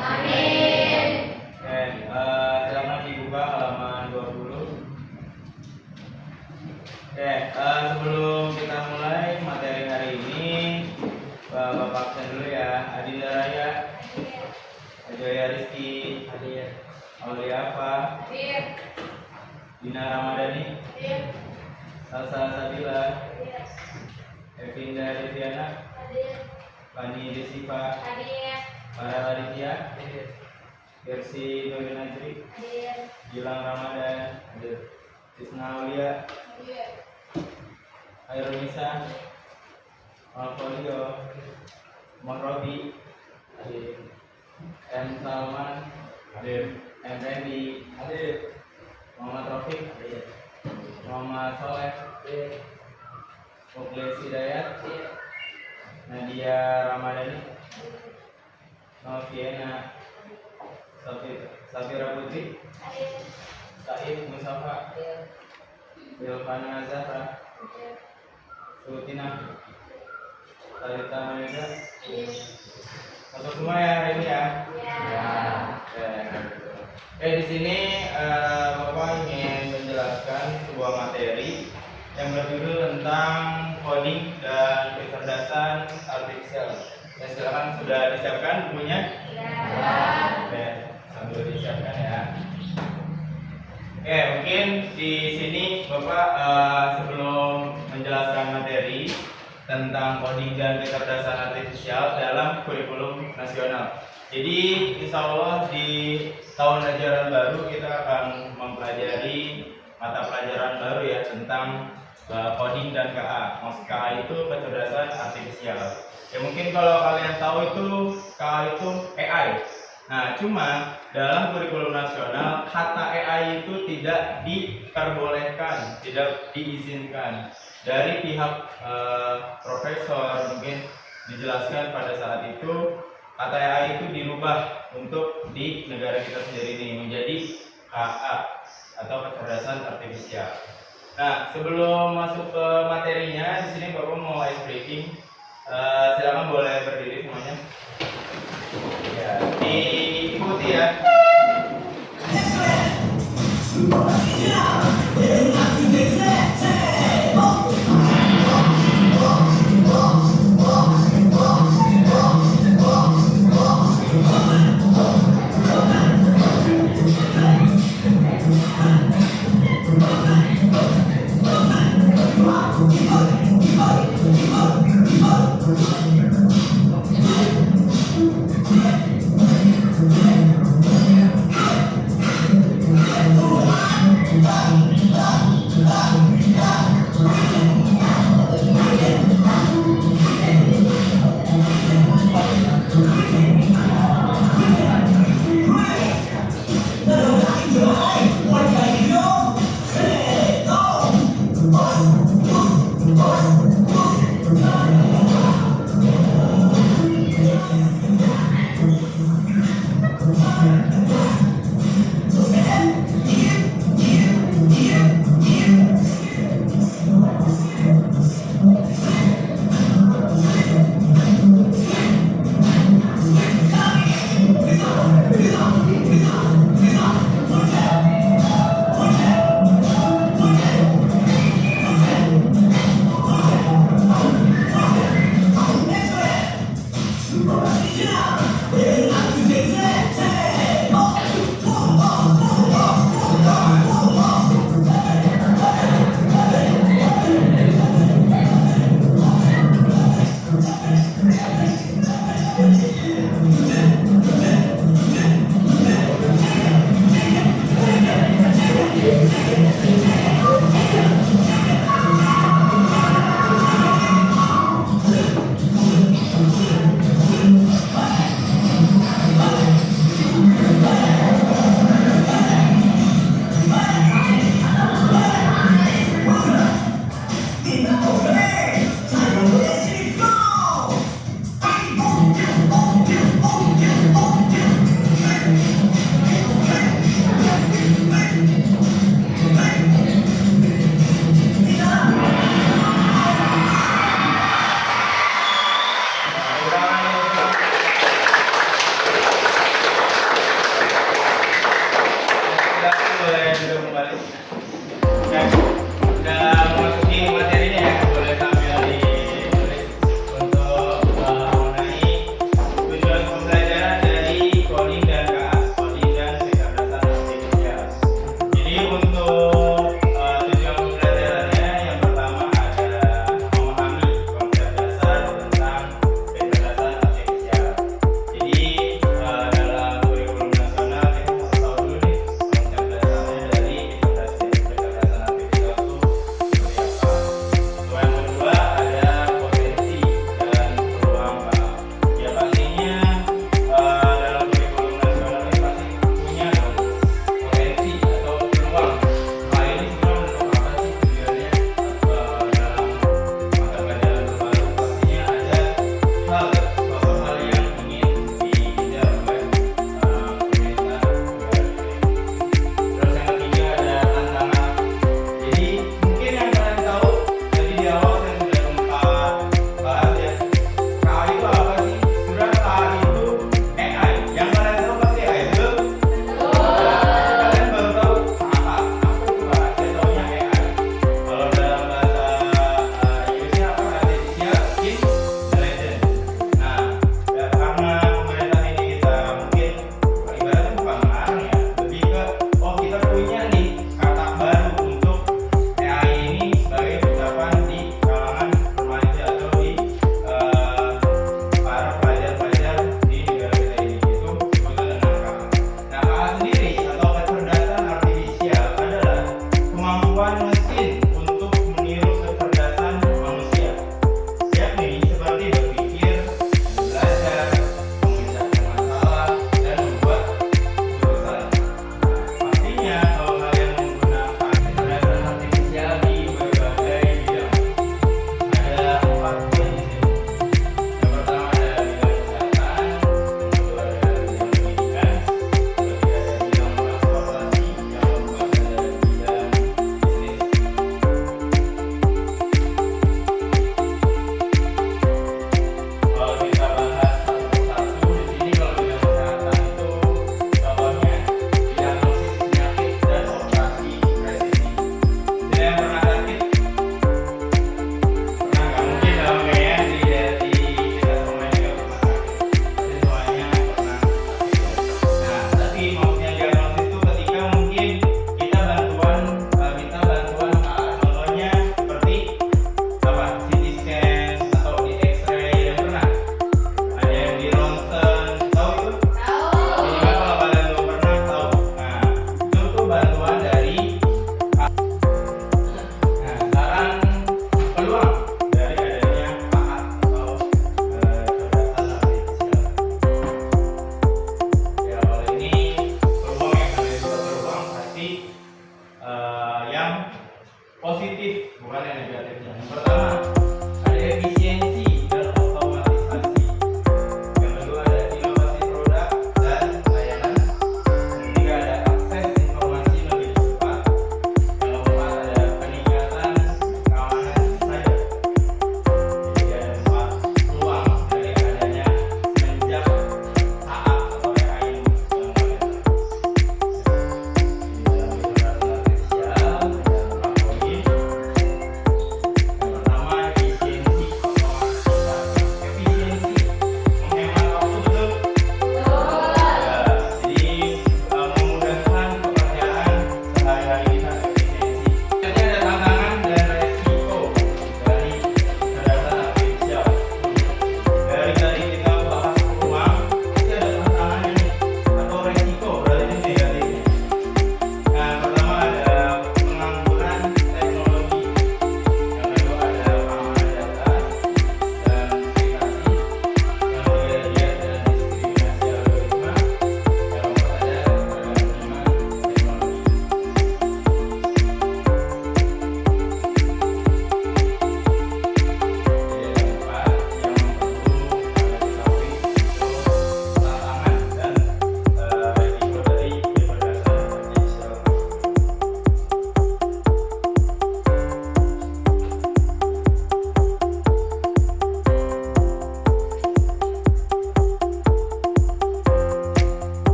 Amin. Oke, silakan dibuka halaman 20. Oke, sebelum kita mulai materi hari ini, Bapak absen dulu ya. Adinda Raya, Joya Rizky, Aulia Apa, Dina Ramadhani, Salsa Sabila, Evinda Deviana, Fani Desiva, Farah Aditya, Gersi Nuri Najri, Gilang Ramadan, Tisna Aulia, Airul Nisa, Malfolio, Monrobi, M. Salman, M. Randy, Muhammad Rafiq, Muhammad Soleh, Muklis Hidayat, Nadia Ramadhani, Noviana, Safira Putri, Said Musafa, Ilvana Zahra, Sutina, Talita Maida. Untuk semua ya hari ini ya. Di sini Bapak ingin menjelaskan sebuah materi yang berjudul tentang coding dan kecerdasan artifisial. Ya, silakan sudah disiapkan bukunya? Oke, sambil disiapkan ya. Oke, mungkin di sini Bapak sebelum menjelaskan materi tentang coding dan kecerdasan artifisial dalam kurikulum nasional. Jadi insya Allah di tahun ajaran baru kita akan mempelajari mata pelajaran baru ya tentang coding dan KA. Maksud KA itu kecerdasan artifisial. Ya mungkin kalau kalian tahu itu KA itu AI. Nah cuma dalam kurikulum nasional kata AI itu tidak diperbolehkan, tidak diizinkan. Dari pihak profesor mungkin dijelaskan pada saat itu kata AI itu dirubah untuk di negara kita sendiri ini menjadi KA atau kecerdasan artifisial. Nah, sebelum masuk ke materinya, di sini Bapak mau ice breaking. Silakan boleh berdiri semuanya. Ya, diikuti ya.